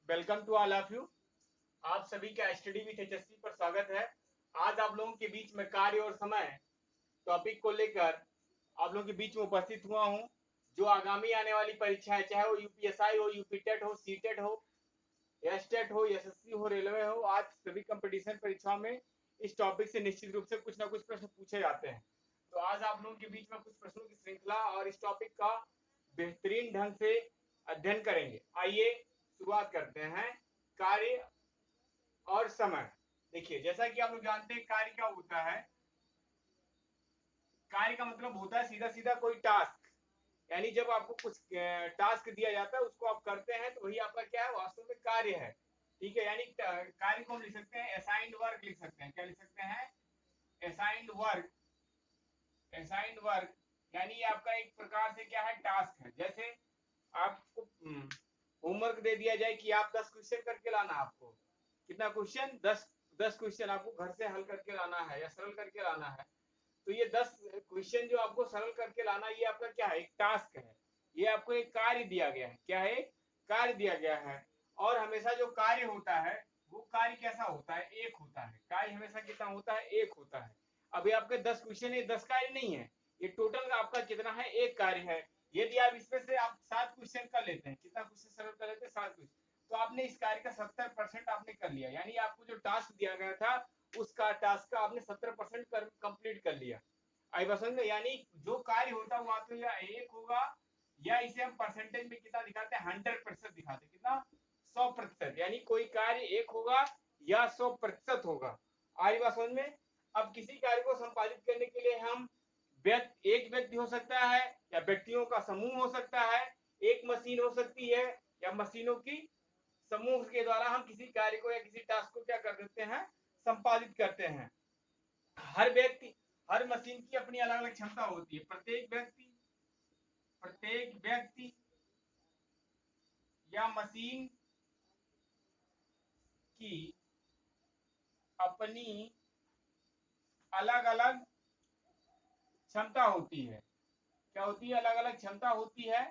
Welcome to all of you. आप सभी का स्टडी विथ एचएससी पर स्वागत है। आज आप लोगों के बीच में कार्य और समय टॉपिक को लेकर आप लोगों के बीच में उपस्थित हुआ हूं। जो आगामी आने वाली परीक्षाएं, चाहे वो यूपीएसआई हो, यूपीटेट हो, सीटेट हो, एसटेट हो, एसएससी हो, रेलवे हो, आज सभी कंपटीशन परीक्षाओं में इस टॉपिक से निश्चित रूप से कुछ ना कुछ प्रश्न पूछे जाते हैं। तो आज आप लोगों के बीच में कुछ प्रश्नों की श्रृंखला और इस टॉपिक का बेहतरीन ढंग से अध्ययन करेंगे। आइए शुरुआत करते हैं। कार्य और समय। देखिए, जैसा कि आप लोग जानते हैं, कार्य क्या होता है। कार्य का मतलब होता है सीधा सीधा कोई टास्क, यानी जब आपको कुछ टास्क दिया जाता है, उसको आप करते हैं, तो वही आपका क्या है, वास्तव में कार्य है। ठीक है, यानी कार्य को हम लिख सकते हैं असाइंड वर्क, लिख सकते हैं। क्या लिख सकते हैं? Assigned work. असाइंड वर्क यानी ये आपका एक प्रकार से क्या है, टास्क है। जैसे आपको होमवर्क दे दिया जाए कि आप 10 क्वेश्चन करके लाना। आपको कितना क्वेश्चन? 10 क्वेश्चन आपको घर से हल करके लाना है या सरल करके लाना है। तो ये 10 क्वेश्चन जो आपको सरल करके लाना, ये आपका क्या है, एक टास्क है। ये आपको एक कार्य दिया गया है। क्या है? कार्य दिया गया है। और हमेशा जो कार्य होता है, वो कार्य कैसा होता है? एक होता है। कार्य हमेशा कितना होता है? एक होता है। अभी आपके 10 क्वेश्चन है, 10 कार्य नहीं है। ये टोटल आपका कितना है? एक कार्य है। यदि आप इसमें से आप 7 क्वेश्चन कर लेते हैं, कितना क्वेश्चन सरल कर लेते हैं? 7 क्वेश्चन। तो आपने इस कार्य का 70% आपने कर लिया, यानी आपको जो टास्क दिया गया था, उसका टास्क का आपने 70% कंप्लीट कर लिया। आई समझ में? यानी जो कार्य होता है वहां तो या एक होगा, या इसे हम परसेंटेज में कितना दिखाते हैं? 100% दिखाते हैं। कितना? 100%। यानी कोई कार्य एक होगा या 100% होगा। आई बात समझ में? अब किसी कार्य को संपादित करने के लिए हम एक व्यक्ति हो सकता है, या व्यक्तियों का समूह हो सकता है, एक मशीन हो सकती है, या मशीनों की समूह के द्वारा हम किसी कार्य को या किसी टास्क को क्या कर देते हैं? संपादित करते हैं। हर व्यक्ति, हर मशीन की अपनी अलग अलग क्षमता होती है। प्रत्येक व्यक्ति या मशीन की अपनी अलग अलग क्षमता होती है। क्या होती है? अलग अलग क्षमता होती है।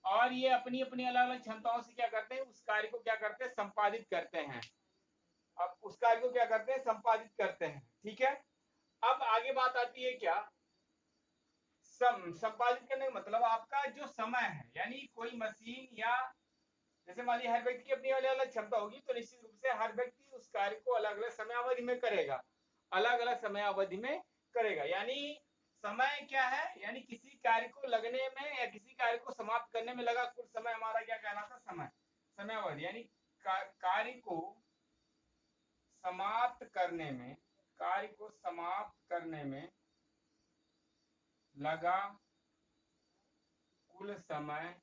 और ये अपनी अपनी अलग अलग क्षमताओं से क्या करते हैं? उस कार्य को क्या करते हैं? संपादित करते हैं। अब उस कार्य को क्या करते हैं? संपादित करते हैं। ठीक है। अब आगे बात आती है क्या? संपादित करने का मतलब आपका जो समय है, यानी कोई मशीन या जैसे मान लीजिए हर व्यक्ति की अपनी अलग अलग क्षमता होगी, तो निश्चित रूप से हर व्यक्ति उस कार्य को अलग अलग समय अवधि में करेगा। अलग अलग समय अवधि में करेगा। यानी समय क्या है? यानी किसी कार्य को लगने में या किसी कार्य को समाप्त करने में लगा कुछ समय, हमारा क्या कहलाता? समय। समय अवधि यानी कार्य को समाप्त करने में, कार्य को समाप्त करने में लगा कुल समय,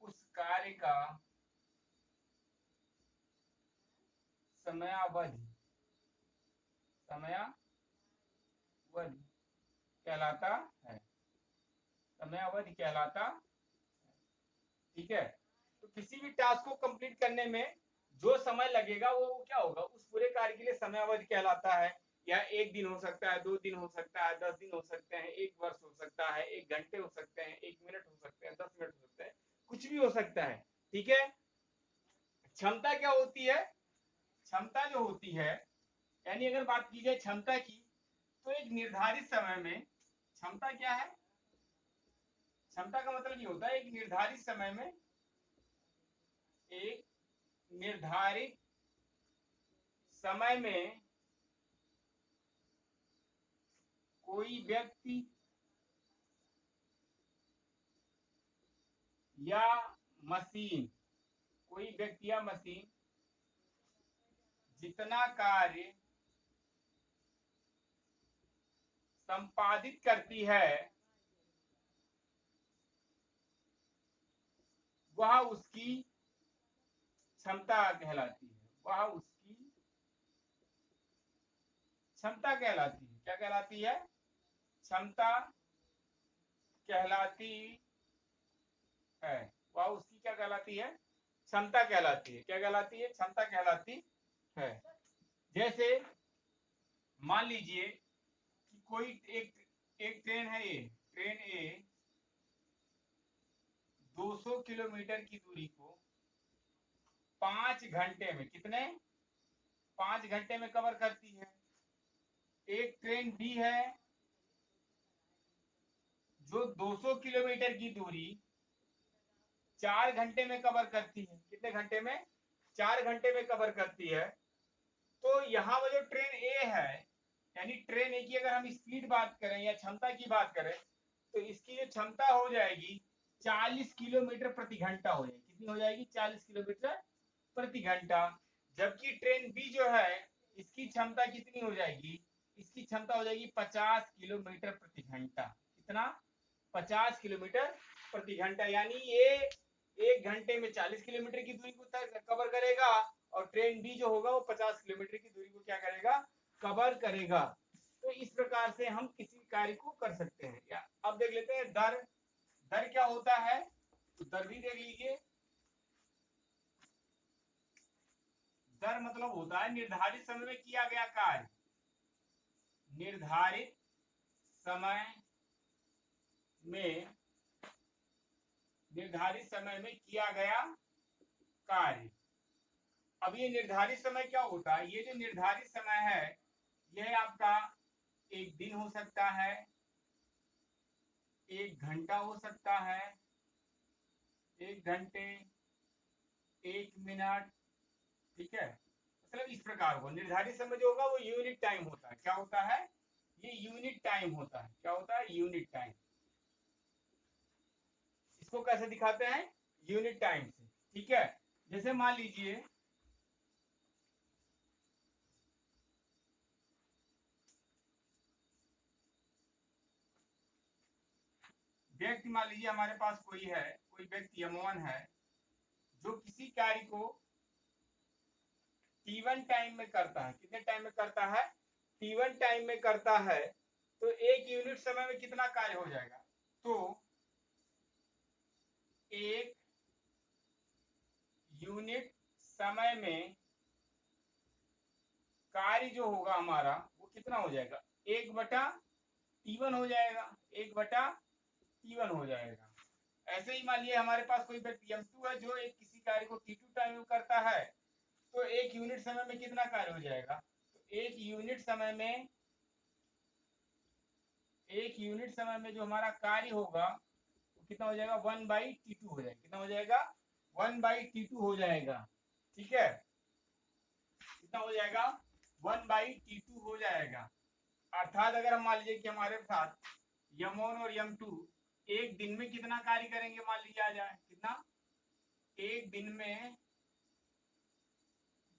उस कार्य का समयावधि, समयावधि कहलाता है। समयावधि कहलाता। ठीक है। तो किसी भी टास्क को कंप्लीट करने में जो समय लगेगा, वो क्या होगा? उस पूरे कार्य के लिए समयावधि कहलाता है। या एक दिन हो सकता है, 2 दिन हो सकता है, 10 दिन हो सकते हैं, 1 वर्ष हो सकता है, 1 घंटे हो सकते हैं, 1 मिनट हो सकते हैं, 10 मिनट हो सकते हैं, कुछ भी हो सकता है। ठीक है। क्षमता क्या होती है? क्षमता जो होती है, यानी अगर बात की जाए क्षमता की, तो एक निर्धारित समय में क्षमता क्या है? क्षमता का मतलब ये होता है एक निर्धारित समय में, एक निर्धारित समय में कोई व्यक्ति या मशीन, कोई व्यक्ति या मशीन जितना कार्य संपादित करती है, वह उसकी क्षमता कहलाती है। वह उसकी क्षमता कहलाती है। क्या कहलाती है? क्षमता कहलाती है। वह उसकी क्या कहलाती है? क्षमता कहलाती है। क्या कहलाती है? क्षमता कहलाती है। जैसे मान लीजिए कि कोई एक एक ट्रेन है, ये ट्रेन ए 200 किलोमीटर की दूरी को 5 घंटे में, कितने, 5 घंटे में कवर करती है। एक ट्रेन बी है जो 200 किलोमीटर की दूरी 4 घंटे में कवर करती है। कितने घंटे में, 4 घंटे में कवर करती है। तो यहाँ वो जो ट्रेन ए है, यानी ट्रेन ए की अगर हम स्पीड बात करें या क्षमता की बात करें, तो इसकी जो क्षमता हो जाएगी 40 किलोमीटर प्रति घंटा हो जाएगी। कितनी हो जाएगी, 40 किलोमीटर प्रति घंटा। जबकि ट्रेन बी जो है, इसकी क्षमता कितनी हो जाएगी, इसकी क्षमता हो जाएगी 50 किलोमीटर प्रति घंटा। कितना, 50 किलोमीटर प्रति घंटा। यानी ये 1 घंटे में 40 किलोमीटर की दूरी को कवर करेगा, और ट्रेन बी जो होगा वो 50 किलोमीटर की दूरी को क्या करेगा, कवर करेगा। तो इस प्रकार से हम किसी कार्य को कर सकते हैं। या अब देख लेते हैं दर। दर क्या होता है, तो दर भी देख लीजिए। दर मतलब होता है निर्धारित समय में किया गया कार्य, निर्धारित समय में, निर्धारित समय में किया गया कार्य। अब ये निर्धारित समय क्या होता है, ये जो निर्धारित समय है यह आपका 1 दिन हो सकता है, 1 घंटा हो सकता है, 1 घंटे, 1 मिनट, ठीक है। मतलब इस प्रकार को निर्धारित समय जो होगा वो यूनिट टाइम होता है। क्या होता है, ये यूनिट टाइम होता है। क्या होता है, यूनिट टाइम। इसको कैसे दिखाते हैं, यूनिट टाइम से, ठीक है। जैसे मान लीजिए व्यक्ति, मान लीजिए हमारे पास कोई है, कोई व्यक्ति यमोन है जो किसी कार्य को T1 टाइम में करता है। कितने टाइम में करता है, T1 टाइम में करता है। तो 1 यूनिट समय में कितना कार्य हो जाएगा, तो 1 यूनिट समय में कार्य जो होगा हमारा वो कितना हो जाएगा, 1/T1 हो जाएगा, 1/T1 हो जाएगा। ऐसे ही मान लिया हमारे पास कोई व्यक्ति M2 है जो एक किसी कार्य को T2 टाइम में करता है। तो 1 यूनिट समय में कितना कार्य हो जाएगा, तो 1 यूनिट समय में, 1 यूनिट समय में जो हमारा कार्य होगा वो कितना हो जाएगा, 1/T2 हो जाएगा। कितना हो जाएगा, 1/T2 हो जाएगा, ठीक है। कितना हो जाएगा, 1/T2 हो जाएगा। अर्थात अगर हम मान लीजिए कि हमारे साथ M1 और M2 एक दिन में कितना कार्य करेंगे, मान लीजिए आ जाए, कितना, एक दिन में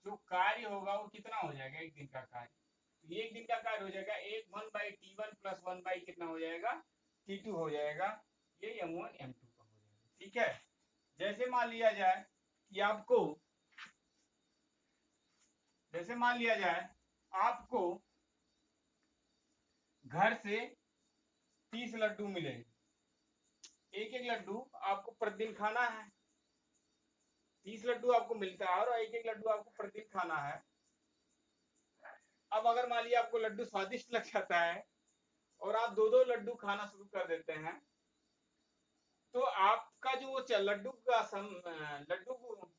जो कार्य होगा वो कितना हो जाएगा, एक दिन का कार्य। तो एक दिन का कार्य हो जाएगा 1/T1 प्लस 1 कितना हो जाएगा, T2 हो जाएगा। ये M1 M2 का हो जाएगा, ठीक है। जैसे मान लिया जाए कि आपको, जैसे मान लिया जाए आपको घर से 30 लड्डू मिले, एक एक लड्डू आपको प्रतिदिन खाना है। 30 लड्डू आपको मिलता है और एक एक लड्डू आपको प्रतिदिन खाना है। अब अगर मान लिया आपको लड्डू स्वादिष्ट लग जाता है और आप 2-2 लड्डू खाना शुरू कर देते हैं, तो आपका जो लड्डू का लड्डू को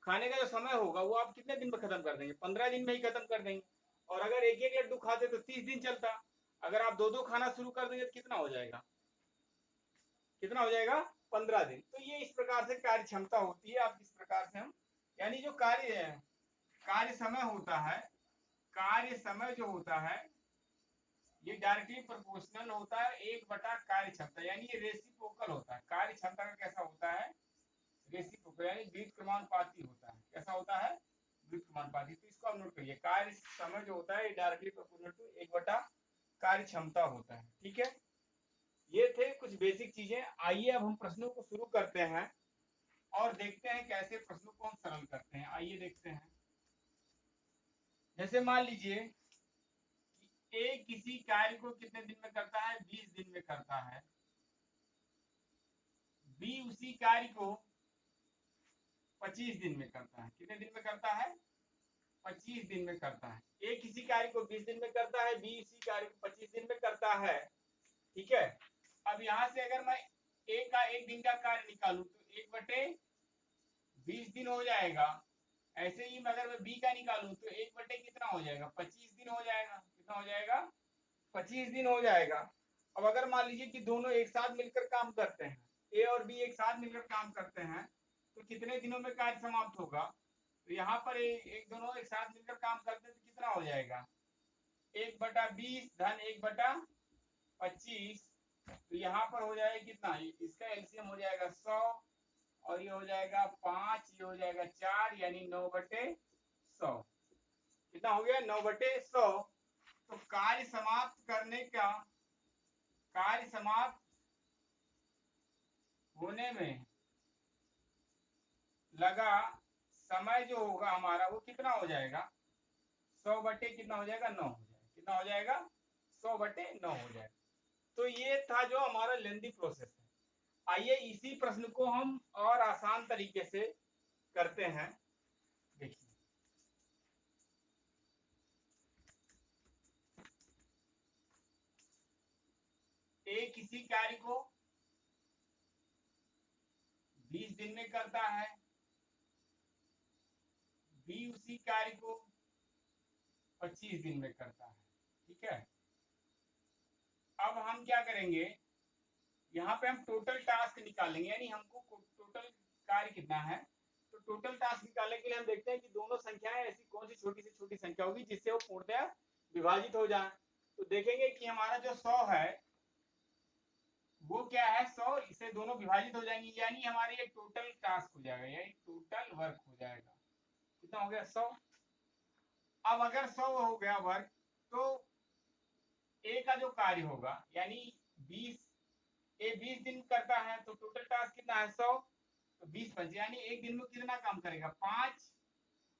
खाने का जो समय होगा वो आप कितने दिन में खत्म कर देंगे, 15 दिन में ही खत्म कर देंगे। और अगर एक एक लड्डू खाते तो 30 दिन चलता। अगर आप 2-2 खाना शुरू कर देंगे तो कितना हो जाएगा, कितना हो जाएगा, 15 दिन। तो ये इस प्रकार से कार्य क्षमता होती है। आप इस प्रकार से हम, यानी जो कार्य है, कार्य समय होता है, कार्य समय जो होता है ये डायरेक्टली प्रोपोर्शनल होता है 1 कार्य क्षमता, यानी ये रेसिप्रोकल होता है। कार्य क्षमता का कैसा होता है, रेसिप्रोकल, यानी व्युत्क्रमानुपाती होता है। कैसा होता है, व्युत्क्रमानुपाती। तो इसको आप नोट करिए, कार्य समय जो होता है ये डायरेक्टली प्रोपोर्शनल टू 1 कार्य क्षमता होता है, ठीक है। ये थे कुछ बेसिक चीजें। आइए अब हम प्रश्नों को शुरू करते हैं और देखते हैं कैसे प्रश्नों को हम सरल करते हैं। आइए देखते हैं। जैसे मान लीजिए कि ए किसी कार्य को कितने दिन में करता है, 20 दिन में करता है। बी उसी कार्य को 25 दिन में करता है। कितने दिन में करता है, 25 दिन में करता है। ए किसी कार्य को 20 दिन में करता है, बी इसी कार्य को 25 दिन में करता है, ठीक है। अब यहां से अगर मैं ए का एक दिन का कार्य निकालूं तो 1/20 दिन हो जाएगा। ऐसे ही अगर मैं बी का निकालूं तो 1 बटे कितना हो जाएगा, 25 दिन हो जाएगा। कितना हो जाएगा, 25 दिन हो जाएगा। अब अगर मान लीजिए कि दोनों एक साथ मिलकर काम करते हैं, ए और बी एक साथ मिलकर काम करते हैं, तो कितने दिनों में कार्य समाप्त होगा। तो यहाँ पर एक दोनों एक साथ मिलकर काम करते हैं तो कितना हो जाएगा, 1/20 धन 1/25। तो यहाँ पर हो जाएगा कितना, इसका एलसीएम हो जाएगा 100 और ये हो जाएगा 5, ये हो जाएगा 4, यानी 9/100। कितना हो गया, 9/100। तो कार्य समाप्त होने में लगा समय जो होगा हमारा वो कितना हो जाएगा, 100 बटे कितना हो जाएगा, 9 हो जाएगा। कितना हो जाएगा, 100/9 हो जाएगा। तो ये था जो हमारा लेंदी प्रोसेस है। आइए इसी प्रश्न को हम और आसान तरीके से करते हैं। देखिए, ए किसी कार्य को 20 दिन में करता है, बी उसी कार्य को 25 दिन में करता है। ठीक है, अब हम क्या करेंगे, यहाँ पे हम टोटल टास्क निकालेंगे, यानी हमको टोटल कार्य कितना है। तो टोटल टास्क निकालने के लिए हम देखते हैं कि दोनों संख्याएं ऐसी कौन सी छोटी से छोटी संख्या होगी जिससे वो पूर्णतया विभाजित हो जाए। तो देखेंगे कि हमारा जो 100 है वो क्या है, 100 इसे दोनों विभाजित हो जाएंगे, यानी हमारे ये टोटल टास्क हो जाएगा, यानी टोटल वर्क हो जाएगा। कितना हो गया, 100। अब अगर 100 हो गया वर्क, तो ए का जो कार्य होगा यानी 20, ए 20 दिन करता है तो टोटल टास्क कितना है, 100। तो 20 यानी एक दिन में कितना काम करेगा, 5।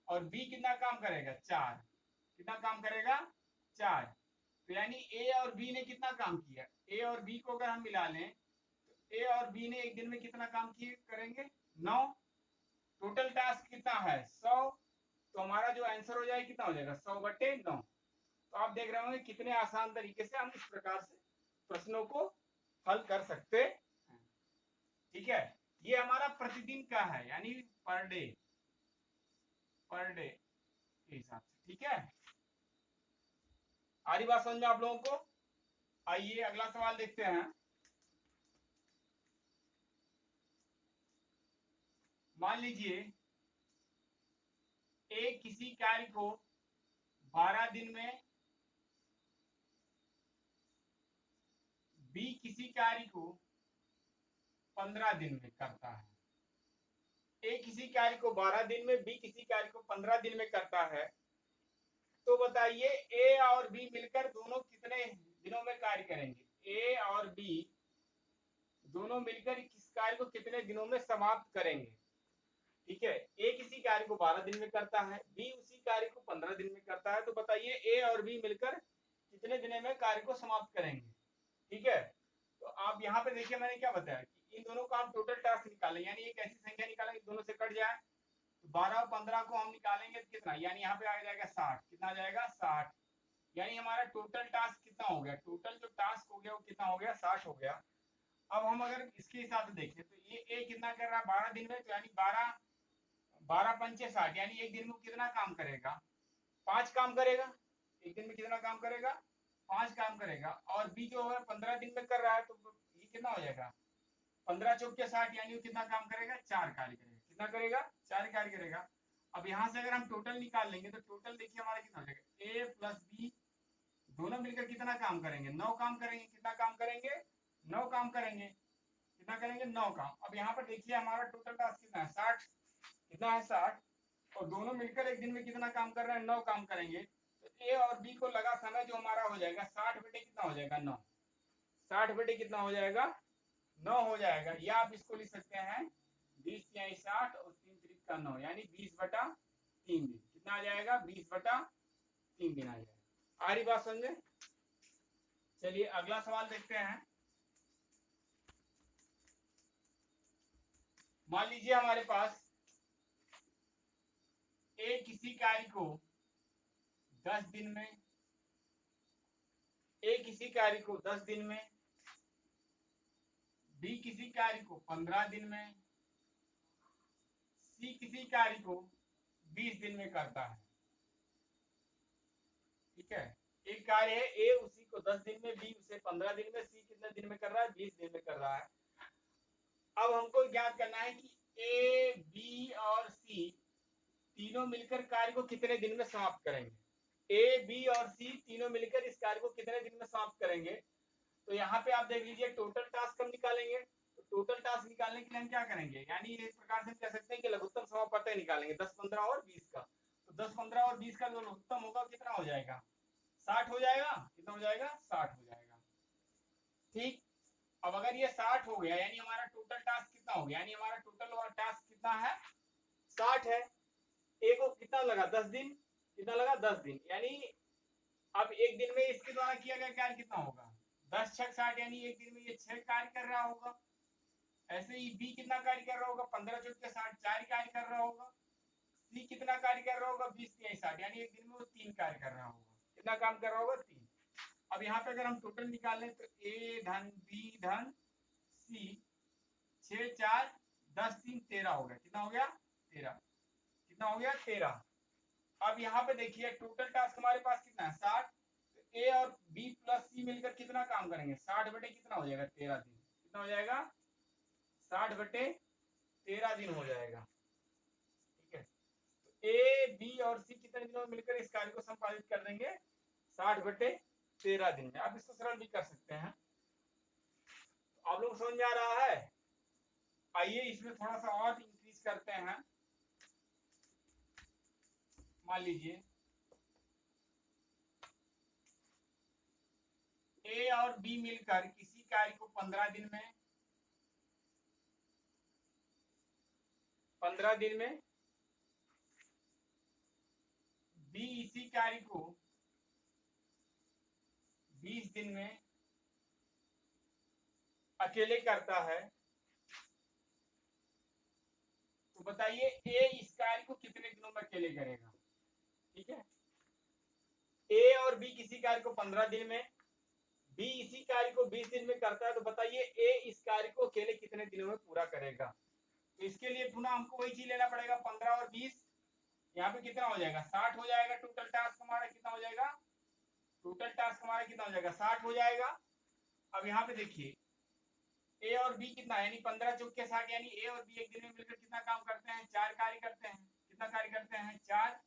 और बी कितना काम करेगा, 4। कितना काम करेगा, 4। तो यानी ए और बी ने कितना काम किया, ए और बी को अगर हम मिला लें तो ए और बी ने एक दिन में कितना काम किए करेंगे, 9। टोटल टास्क कितना है, 100। तो हमारा जो आंसर हो जाएगा कितना हो जाएगा, 100/9। तो आप देख रहे होंगे कितने आसान तरीके से हम इस प्रकार से प्रश्नों को हल कर सकते हैं। ठीक है, ये हमारा प्रतिदिन का है, यानी पर डे के हिसाब से। ठीक है, आ रही बात समझ में आप लोगों को। आइए अगला सवाल देखते हैं। मान लीजिए ए किसी कार्य को 12 दिन में, बी किसी कार्य को 15 दिन में करता है। ए किसी कार्य को 12 दिन में, बी किसी कार्य को 15 दिन में करता है। तो बताइए ए और बी मिलकर दोनों कितने दिनों में कार्य करेंगे, ए और बी दोनों मिलकर किस कार्य को कितने दिनों में समाप्त करेंगे। ठीक है, ए किसी कार्य को 12 दिन में करता है, बी उसी कार्य को 15 दिन में करता है। तो बताइए ए और बी मिलकर कितने दिनों में कार्य को समाप्त करेंगे। ठीक है, तो आप यहाँ पे देखिए मैंने क्या बताया कि इन दोनों का आप टोटल टास्क निकालें, यानी एक ऐसी संख्या निकालेंगे दोनों से कट जाए। तो 12 और 15 को हम निकालेंगे तो कितना, यानी यहाँ पे आ जाएगा 60। कितना आ जाएगा, 60। यानी हमारा टोटल टास्क कितना हो गया, टोटल जो टास्क हो गया वो कितना हो गया, 60 हो गया। अब हम अगर इसके हिसाब से देखें तो ये ए कितना कर रहा है 12 दिन में, तो यानी 12 60, यानी एक दिन में कितना काम करेगा, 5 काम करेगा। एक दिन में कितना काम करेगा, 5 काम करेगा। और बी जो है 15 दिन में कर रहा है तो ये कितना हो जाएगा, 15 चौके 60, यानी वो कितना काम करेगा, 4 कार्य करेगा। कितना करेगा, 4 कार्य करेगा। अब यहाँ से अगर हम टोटल निकाल लेंगे तो टोटल देखिए हमारा कितना हो जाएगा, ए प्लस बी दोनों मिलकर कितना काम करेंगे, 9 काम करेंगे। कितना काम करेंगे, 9 काम करेंगे। कितना करेंगे, 9 काम। अब यहाँ पर देखिए हमारा टोटल टास्क कितना है, 60। कितना है, 60। और दोनों मिलकर एक दिन में कितना काम कर रहे हैं, 9 काम करेंगे। तो ए और बी को लगा समय जो हमारा हो जाएगा 60 बटे कितना हो जाएगा, 9। 60 बटे कितना हो जाएगा, 9 हो जाएगा। या आप इसको लिख सकते हैं 20 यानी 60 और 3 त्रिक का 9, यानी 20/3 दिन। कितना आ जाएगा, 20/3 दिन आ जाएगा। आ रही बात समझे। चलिए अगला सवाल देखते हैं। मान लीजिए हमारे पास ए किसी कार्य को 10 दिन में, ए किसी कार्य को 10 दिन में, बी किसी कार्य को 15 दिन में, सी किसी कार्य को 20 दिन में करता है। ठीक है, एक कार्य है ए, उसी को 10 दिन में, बी उसे 15 दिन में, सी कितने दिन में कर रहा है, 20 दिन में कर रहा है। अब हमको ज्ञात करना है कि ए, बी और सी तीनों मिलकर कार्य को कितने दिन में समाप्त करेंगे। ए, बी और सी तीनों मिलकर इस कार्य को कितने दिन में समाप्त करेंगे। तो यहाँ पे आप देख लीजिए टोटल टास्क हम निकालेंगे। तो टोटल टास्क निकालने के लिए हम क्या करेंगे, यानी एक प्रकार से हम कह सकते हैं कि लघुत्तम समापवर्तक निकालेंगे 10, 15 और 20 का। तो 10, 15 और 20 का जो लघुत्तम होगा कितना हो जाएगा, 60 हो जाएगा। कितना हो जाएगा, 60 हो जाएगा। ठीक, अब अगर ये 60 हो गया, यानी हमारा टोटल टास्क कितना हो गया, यानी हमारा टोटल टास्क कितना है, 60 है। ए को कितना लगा, 10 दिन। कितना लगा, 10 दिन। यानी अब एक दिन में इसके द्वारा किया गया कार्य कितना होगा, 10 6 60, यानी एक दिन में ये 6 कार्य कर रहा होगा। ऐसे ही बी कितना कार्य कर रहा होगा, 15 चौक 60, 4 कार्य कर रहा होगा। सी कितना कार्य कर रहा होगा, 20 3 60, यानी एक दिन में वो 3 कार्य कर रहा होगा। कितना काम कर रहा होगा, 3। अब यहाँ पे अगर हम टोटल निकालें तो ए धन बी धन सी 6 4 10 3 13 हो गया। कितना हो गया, 13। कितना हो गया, 13। अब यहाँ पे देखिए टोटल टास्क हमारे पास कितना है, 60। तो ए और बी प्लस सी मिलकर कितना काम करेंगे, 60 बटे कितना हो जाएगा, 13 दिन। कितना हो जाएगा, 60 बटे 13 दिन हो जाएगा। ठीक है, तो ए, बी और सी कितने दिनों में मिलकर इस कार्य को संपादित कर देंगे, 60 बटे 13 दिन में। आप इसको सरल भी कर सकते हैं। तो आप लोग समझ में आ रहा है। आइए इसमें थोड़ा सा और इंक्रीज करते हैं। मान लीजिए ए और बी मिलकर किसी कार्य को 15 दिन में, 15 दिन में, बी इसी कार्य को 20 दिन में अकेले करता है। तो बताइए ए इस कार्य को कितने दिनों में अकेले करेगा। ठीक है, ए और बी किसी कार्य को 15 दिन में, बी इसी कार्य को 20 दिन में करता है। तो बताइए ए इस कार्य को अकेले कितने दिनों में पूरा करेगा। तो इसके लिए पुनः हमको वही चीज लेना पड़ेगा, 15 और 20। यहाँ पे कितना हो जाएगा, 60 हो जाएगा। टोटल टास्क हमारा कितना हो जाएगा, टोटल टास्क हमारा कितना हो जाएगा, 60 हो जाएगा। अब यहाँ पे देखिए ए और बी कितना, यानी 15 चौक 60, यानी ए और बी एक दिन में मिलकर कितना काम करते हैं, 4 कार्य करते हैं। कितना कार्य करते हैं, 4।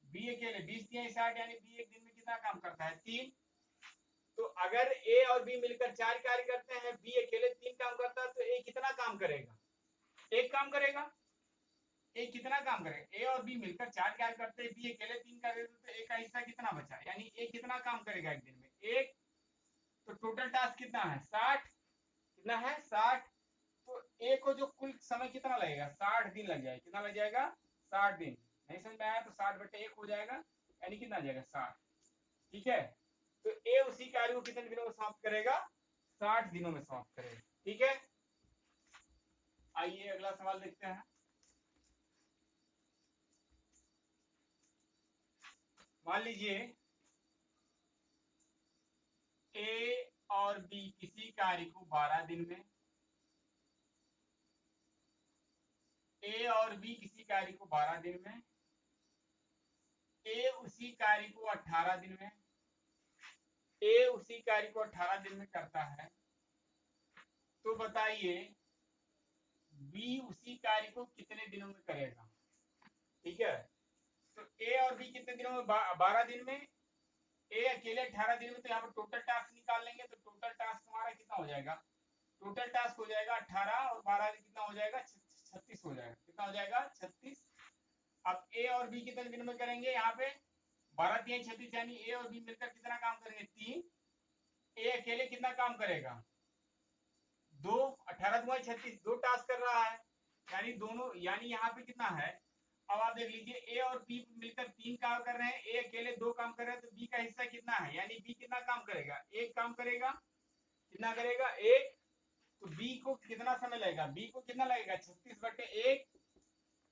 बी अकेले 20 3 60, यानी बी एक दिन में कितना काम करता है, 3। तो अगर ए और बी मिलकर 4 कार्य करते हैं, बी अकेले 3 काम करता है, तो ए कितना काम करेगा, 1 काम करेगा। ए कितना काम करेगा, ए और बी मिलकर 4 कार्य करते हैं, बी अकेले 3 कार्य करते, तो ए का हिस्सा कितना बचा, यानी ए कितना काम करेगा एक दिन में, 1। तो टोटल टास्क कितना है, 60। कितना है, 60। तो ए को जो कुल समय कितना लगेगा, 60 दिन लग जाएगा। कितना लग जाएगा, 60 दिन। नहीं समझ में आया तो 60 बटे 1 हो जाएगा, यानी कितना आ जाएगा, 60। ठीक है, तो ए उसी कार्य को कितने दिनों में समाप्त करेगा, 60 दिनों में समाप्त करेगा। ठीक है, आइए अगला सवाल देखते हैं। मान लीजिए ए और बी किसी कार्य को 12 दिन में, ए और बी किसी कार्य को 12 दिन में, ए उसी कार्य को 18 दिन में, ए उसी कार्य को 18 दिन में करता है। तो बताइए बी उसी कार्य को कितने दिनों में करेगा। ठीक है, तो ए और बी कितने दिनों में, 12 दिन में, ए अकेले 18 दिन में। तो यहाँ पर टोटल टास्क निकाल लेंगे, तो टोटल टास्क हमारा कितना हो जाएगा, टोटल टास्क हो जाएगा 18 और 12 कितना हो जाएगा, 36 हो जाएगा। कितना हो जाएगा, 36। अब ए और बी कितने दिन में करेंगे, यहाँ पे 12 3 36, यानी ए और बी मिलकर कितना काम करेंगे, 3। ए अकेले कितना काम करेगा, 2। 18 2 36, 2 टास्क कर रहा है, यानी दोनों, यानी यहाँ पे कितना है। अब आप देख लीजिए ए और बी मिलकर 3 काम कर रहे हैं, ए अकेले 2 काम कर रहे हैं, तो बी का हिस्सा कितना है, यानी बी कितना काम करेगा, 1 काम करेगा। कितना करेगा, 1। तो बी को कितना समय लगेगा, बी को कितना लगेगा, 36 बटे 1।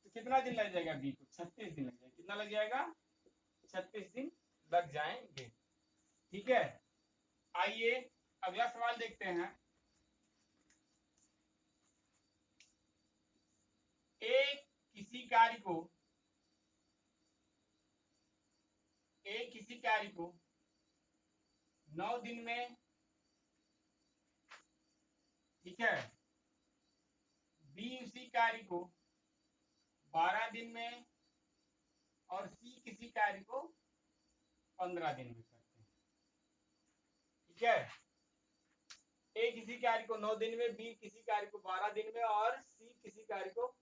तो कितना दिन लग जाएगा बी को, 36 दिन लग जाएगा। कितना लग जाएगा, 36 दिन लग जाएंगे। ठीक है, आइए अगला सवाल देखते हैं। किसी कार्य को किसी कार्य को 9 दिन में, ठीक है, बी उसी कार्य को 12 दिन में और सी किसी कार्य को 15 दिन में करते हैं। ठीक है, ए किसी कार्य को 9 दिन में, बी किसी कार्य को 12 दिन में और सी किसी कार्य को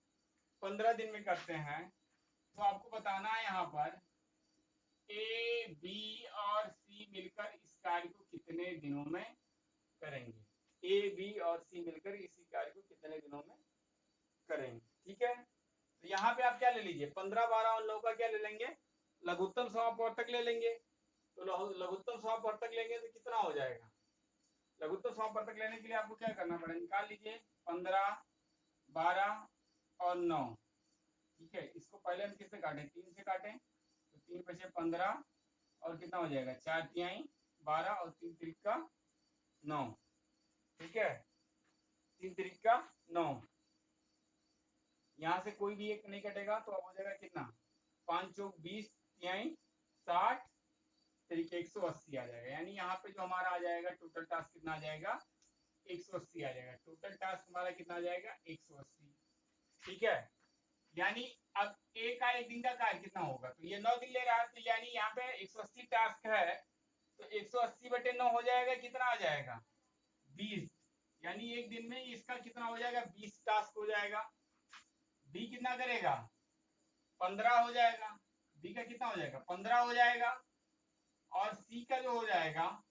15 दिन में करते हैं। तो आपको बताना है यहाँ पर ए, बी और सी मिलकर इस कार्य को कितने दिनों में करेंगे। ए, बी और सी मिलकर इसी कार्य को कितने दिनों में करेंगे। ठीक है, तो यहाँ पे आप क्या ले लीजिए, 15, 12 और 9 का क्या ले लेंगे, लघुत्तम समापवर्तक ले लेंगे। तो लघुत्तम समापवर्तक लेंगे तो कितना हो जाएगा, लघुत्तम समापवर्तक लेने के लिए आपको क्या करना पड़ेगा, निकाल लीजिए 15, 12 और 9। ठीक है, इसको पहले हम किससे काटें, 3 से काटें, तो 3 बचे 15 और कितना हो जाएगा, 4 तिहाई 12 और 3 त्रिका 9। ठीक है, 3 त्रिका 9, यहाँ से कोई भी एक नहीं कटेगा तो अब हो जाएगा कितना, 5 चौक 20 तिहाई 60 तरीके 180 आ जाएगा। यानी यहाँ पे जो हमारा आ जाएगा टोटल टास्क कितना आ जाएगा, 180 आ जाएगा। टोटल टास्क हमारा कितना आ जाएगा, 180। ठीक है, यानी अब ए का एक दिन का कार्य कितना होगा, तो ये 9 दिन ले रहा है, तो यानी यहाँ पे 180 टास्क है, तो 180/9 हो जाएगा, कितना आ जाएगा 20। यानी एक दिन में इसका कितना हो जाएगा, 20 टास्क हो जाएगा। बी कितना करेगा, 15 हो जाएगा। बी का कितना हो जाएगा, 15 हो जाएगा। और सी का जो हो जाएगा,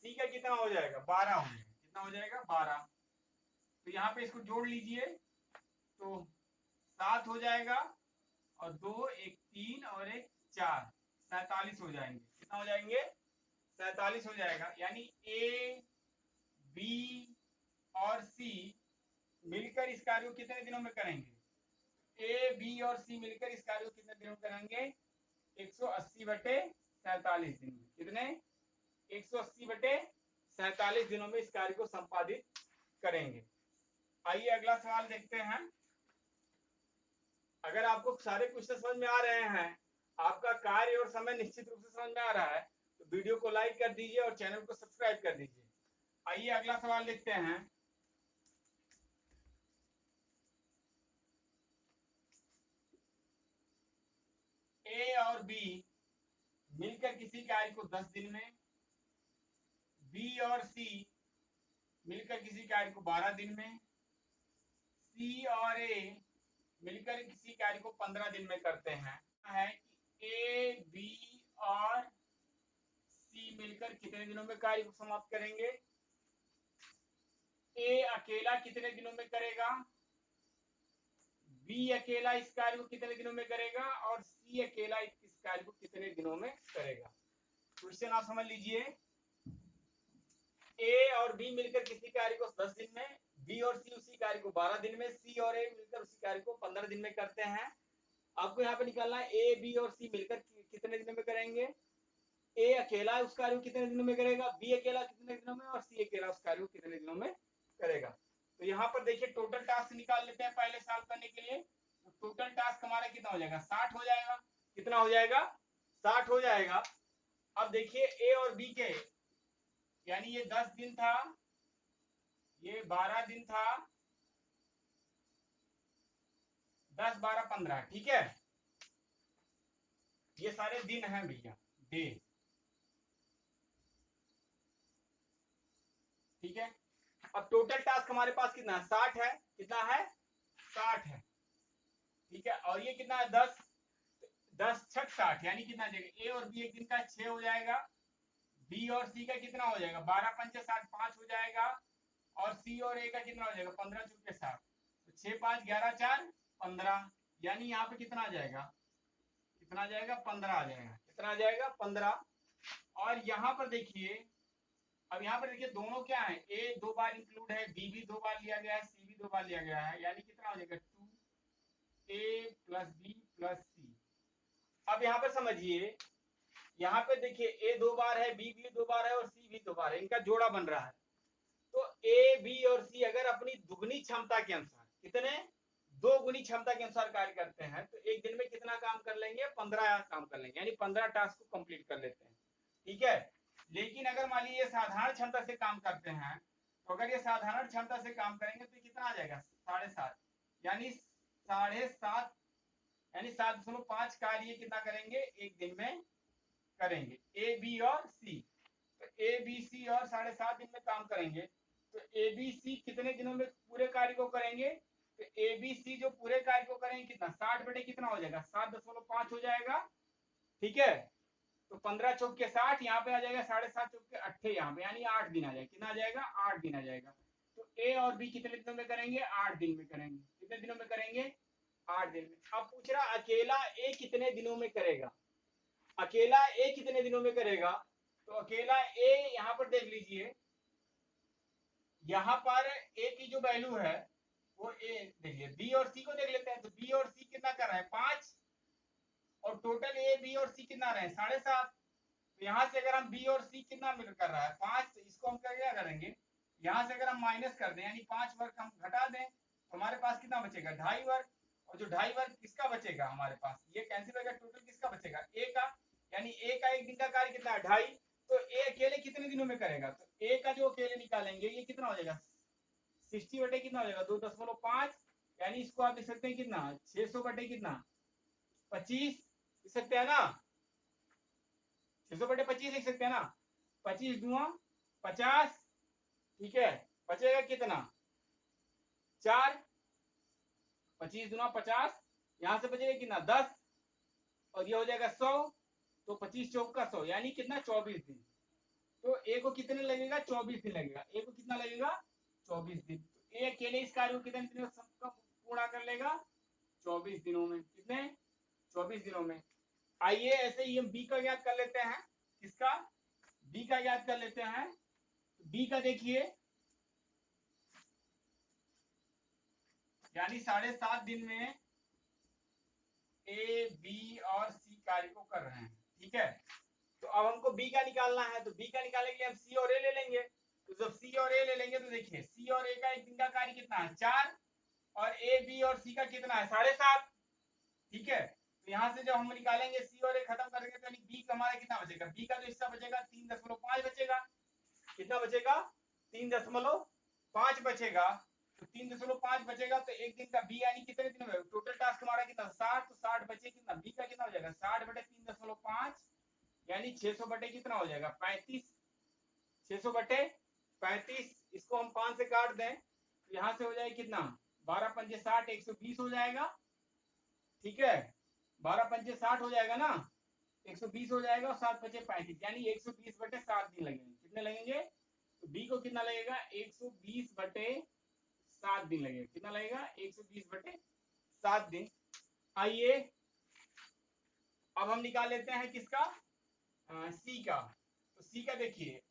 सी का कितना हो जाएगा, 12 हो जाएगा। कितना हो जाएगा, 12। तो यहाँ पे इसको जोड़ लीजिए तो 7 हो जाएगा और 2, 1 3 और 1 4, 47 हो जाएंगे। कितना हो जाएंगे, 47 हो जाएगा। यानी ए, बी और सी मिलकर इस कार्य को कितने दिनों में करेंगे, ए, बी और सी मिलकर इस कार्य को कितने दिनों में करेंगे, 180/47 दिन में। कितने, 180/47 दिनों में इस कार्य को संपादित करेंगे। आइए अगला सवाल देखते हैं। अगर आपको सारे क्वेश्चन समझ में आ रहे हैं, आपका कार्य और समय निश्चित रूप से समझ में आ रहा है, तो वीडियो को लाइक कर दीजिए और चैनल को सब्सक्राइब कर दीजिए। आइए अगला सवाल देखते हैं। ए और बी मिलकर किसी कार्य को 10 दिन में, बी और सी मिलकर किसी कार्य को 12 दिन में, सी और ए मिलकर किसी कार्य को 15 दिन में करते हैं। है कि ए, बी और सी मिलकर कितने दिनों में कार्य को समाप्त करेंगे। ए अकेला कितने दिनों में करेगा, बी अकेला इस कार्य को कितने दिनों में करेगा और सी अकेला इस कार्य को कितने दिनों में करेगा। क्वेश्चन आप समझ लीजिए, ए और बी मिलकर किसी कार्य को 10 दिन में, बी और सी उसी कार्य को 12 दिन में, सी और ए मिलकर उसी कार्य को 15 दिन में करते हैं। आपको यहाँ पे निकालना है ए, बी और सी मिलकर कितने दिनों में करेंगे। ए अकेला उस कार्य को कितने दिनों में करेगा, बी अकेला कितने दिनों में और सी अकेला उस कार्य को कितने दिनों में करेगा। तो यहाँ पर देखिए टोटल टास्क निकाल लेते हैं पहले सॉल्व करने के लिए। तो टोटल टास्क हमारा कितना हो जाएगा, 60 हो जाएगा। कितना हो जाएगा, 60 हो जाएगा। अब देखिए ए और बी के, यानी ये 10 दिन था, ये 12 दिन था, 10, 12, 15। ठीक है, ये सारे दिन हैं भैया, डे। ठीक है, अब टोटल टास्क हमारे पास कितना है, 60 है। कितना है, 60 है। ठीक है, और ये कितना है, 10, 10 6 60, यानी कितना जाएगा, ए और बी एक दिन का 6 हो जाएगा। बी और सी का कितना हो जाएगा, 12 5 60, 5 हो जाएगा। और सी और ए का कितना हो जाएगा, 15 चुके 7, तो 6 5 11 4 15। यानी यहाँ पे कितना आ जाएगा, कितना आ जाएगा, 15 आ जाएगा। कितना आ जाएगा, 15। और यहाँ पर देखिए, अब यहाँ पर देखिए दोनों क्या है, ए 2 बार इंक्लूड है, बी भी 2 बार लिया गया है, सी भी 2 बार लिया गया है। यानी कितना हो जाएगा, 2a + b + c। अब यहाँ पर समझिए, यहाँ पे देखिए ए 2 बार है, बी भी 2 बार है और सी भी 2 बार है, इनका जोड़ा बन रहा है। तो ए, बी और सी अगर अपनी दुगनी क्षमता के अनुसार, कितने, 2 गुनी क्षमता के अनुसार कार्य करते हैं तो एक दिन में कितना काम कर लेंगे, 15 काम कर लेंगे, यानी 15 टास्क को कंप्लीट कर लेते हैं, ठीक है। लेकिन अगर मान लीजिए साधारण क्षमता से काम करते हैं तो अगर ये साधारण क्षमता से काम करेंगे तो कितना आ जाएगा 7.5, यानी 7.5 यानी 7.5 कार्य कितना करेंगे एक दिन में करेंगे, ए बी और सी। तो ए बी सी और 7.5 दिन में काम करेंगे तो ए बी सी कितने दिनों में पूरे कार्य को करेंगे, तो ए बी सी जो पूरे कार्य को करेंगे कितना 60 बटे कितना हो जाएगा 7.5 हो जाएगा, ठीक है। तो 15 चौक के 60, यहाँ पे आ जाएगा 7.5 चौक के 8 यहाँ पे, यानी 8 दिन आ जाएगा, कितना आ जाएगा 8 दिन आ जाएगा। तो ए और बी कितने दिनों में करेंगे 8 दिन में करेंगे, कितने दिनों में करेंगे 8 दिन में। अब पूछ रहा अकेला ए कितने दिनों में करेगा, अकेला ए कितने दिनों में करेगा, तो अकेला ए यहाँ पर देख लीजिए, यहाँ पर ए की जो वैल्यू है वो ए देखिए, बी और सी को देख लेते हैं, तो बी और सी कितना कर रहे हैं 5 और टोटल ए बी और सी कितना रहे 7.5। तो यहाँ से अगर हम बी और सी कितना मिल कर रहा है 5, तो इसको हम क्या करेंगे यहाँ से अगर हम माइनस कर दें यानी 5 वर्ग हम घटा दें तो हमारे पास कितना बचेगा 2.5 वर्ग, और जो 2.5 वर्ग किसका बचेगा हमारे पास, ये कैंसिल होगा, टोटल किसका बचेगा ए का, यानी ए का एक दिन का कार्य कितना है 2.5। तो ए अकेले कितने दिनों में करेगा, तो ए का जो अकेले निकालेंगे ये कितना हो जाएगा 60 बटे कितना हो जाएगा 2.5, यानी इसको आप लिख सकते हैं कितना 600 बटे कितना 25 लिख सकते हैं ना, 600 बटे 25 लिख सकते हैं ना, 25 दूना 50, ठीक है, बचेगा कितना 4, 25 दूना 50, यहां से बचेगा कितना 10 और ये हो जाएगा 100, तो 25 चौक का 100 यानी कितना 24 दिन। तो ए को कितने लगेगा 24 दिन लगेगा, ए को कितना लगेगा 24 दिन। तो ए अकेले इस कार्य को कितने दिनों में पूरा कर लेगा 24 दिनों में, कितने 24 दिनों में। आइए ऐसे ही हम बी का ज्ञात कर लेते हैं, किसका बी का ज्ञात कर लेते हैं। बी का देखिए यानी 7.5 दिन में ए बी और सी कार्य को कर रहे हैं, ठीक है। तो अब हमको बी का निकालना है, तो बी का निकालने के लिए हम सी और ए ले लेंगे। तो जब सी और ए ले लेंगे तो देखिए सी और ए का एक दिन का कार्य कितना है 4 और ए बी और सी का कितना है 7.5, ठीक है। तो यहाँ से जब हम निकालेंगे सी और ए खत्म करेंगे तो बी का हमारा कितना बचेगा, बी का जो हिस्सा बचेगा 3.5 बचेगा, कितना बचेगा 3.5 बचेगा। तो 3.5 बचेगा तो एक दिन का बी यानी कितने दिन में, टोटल टास्क हमारा कितना 60, तो 60 बचे कितना बी का कितना हो जाएगा 60 बटे 3.5 यानी 600 बटे कितना हो जाएगा 35, 600 बटे 35, इसको हम 5 से काट दें तो यहाँ से हो जाएगा कितना 12 पंजे 60, 120 हो जाएगा, ठीक है, 12 पंजे 60 हो जाएगा ना, 120 हो जाएगा और 7 बचे 35 यानी 120 बटे 7 दिन लगेंगे, कितने लगेंगे, तो बी को कितना लगेगा 120 बटे 7 दिन लगेगा, कितना लगेगा 120 बटे 7 दिन। आइए अब हम निकाल लेते हैं किसका सी का। तो सी का देखिए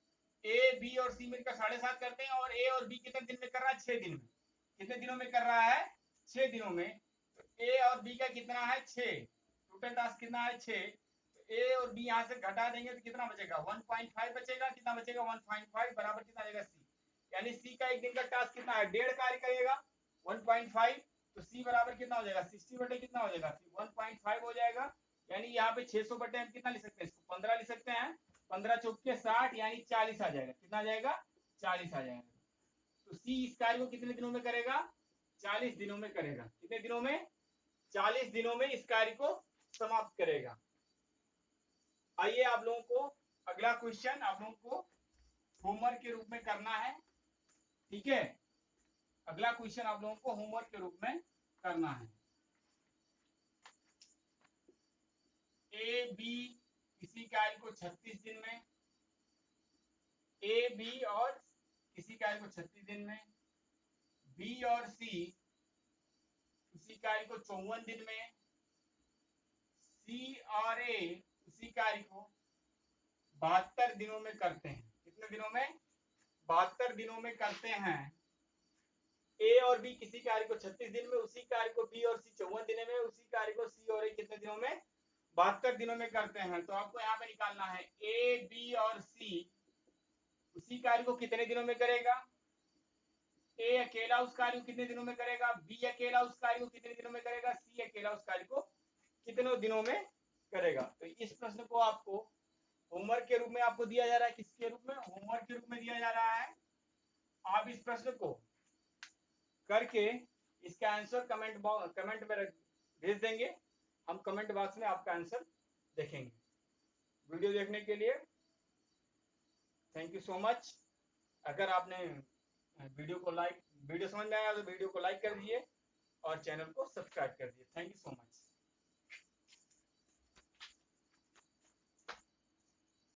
ए बी और सी मिलकर 7.5 करते हैं और ए और बी कितने दिन में कर रहा है 6 दिन में, कितने दिनों में कर रहा है 6 दिनों में। तो ए और बी का कितना है 6, टोटल टास्क कितना है 6, तो ए और बी यहाँ से घटा देंगे तो कितना बचेगा 1.5 बचेगा, कितना बचेगा 1.5 बराबर कितना आएगा सी, यानी सी का एक दिन का टास्क कितना है 1.5 कार्य करेगा 1.5, तो सी बराबर कितना हो जाएगा 60 बटे कितना हो जाएगा 1.5 हो जाएगा, यानी यहाँ पे 600 बटे हम कितना लिख सकते हैं इसको 15 लिख सकते हैं, 15 चौक के 60 यानी 40 आ जाएगा, कितना आ जाएगा 40 आ जाएगा। तो सी इस कार्य को कितने दिनों में करेगा 40 दिनों में करेगा, कितने दिनों में 40 दिनों में इस कार्य को समाप्त करेगा। आइए आप लोगों को अगला क्वेश्चन आप लोगों को होमवर्क के रूप में करना है, ठीक है, अगला क्वेश्चन आप लोगों को होमवर्क के रूप में करना है। ए बी किसी कार्य को 36 दिन में, ए बी और किसी कार्य को 36 दिन में, बी और सी उसी कार्य को 54 दिन में, सी और ए उसी कार्य को 72 दिनों में करते हैं, कितने दिनों में 72 दिनों में करते हैं। ए और बी किसी कार्य को 36 दिन में, उसी कार्य को बी और सी 54 दिन में, उसी कार्य को सी और ए कितने दिनों में 72 दिनों में करते हैं। तो आपको यहाँ पे निकालना है ए बी और सी उसी कार्य को कितने दिनों में करेगा, ए अकेला उस कार्य को कितने दिनों में करेगा, बी अकेला उस कार्य को कितने दिनों में करेगा, सी अकेला उस कार्य को कितने दिनों में करेगा। तो इस प्रश्न को आपको होमवर्क के रूप में आपको दिया जा रहा है, किसके रूप में, होमवर्क के रूप में दिया जा रहा है। आप इस प्रश्न को करके इसका आंसर कमेंट में भेज देंगे, हम कमेंट बॉक्स में आपका आंसर देखेंगे। वीडियो देखने के लिए थैंक यू सो मच। अगर आपने वीडियो समझ में आया तो वीडियो को लाइक कर दीजिए और चैनल को सब्सक्राइब कर दीजिए। Thank you so much.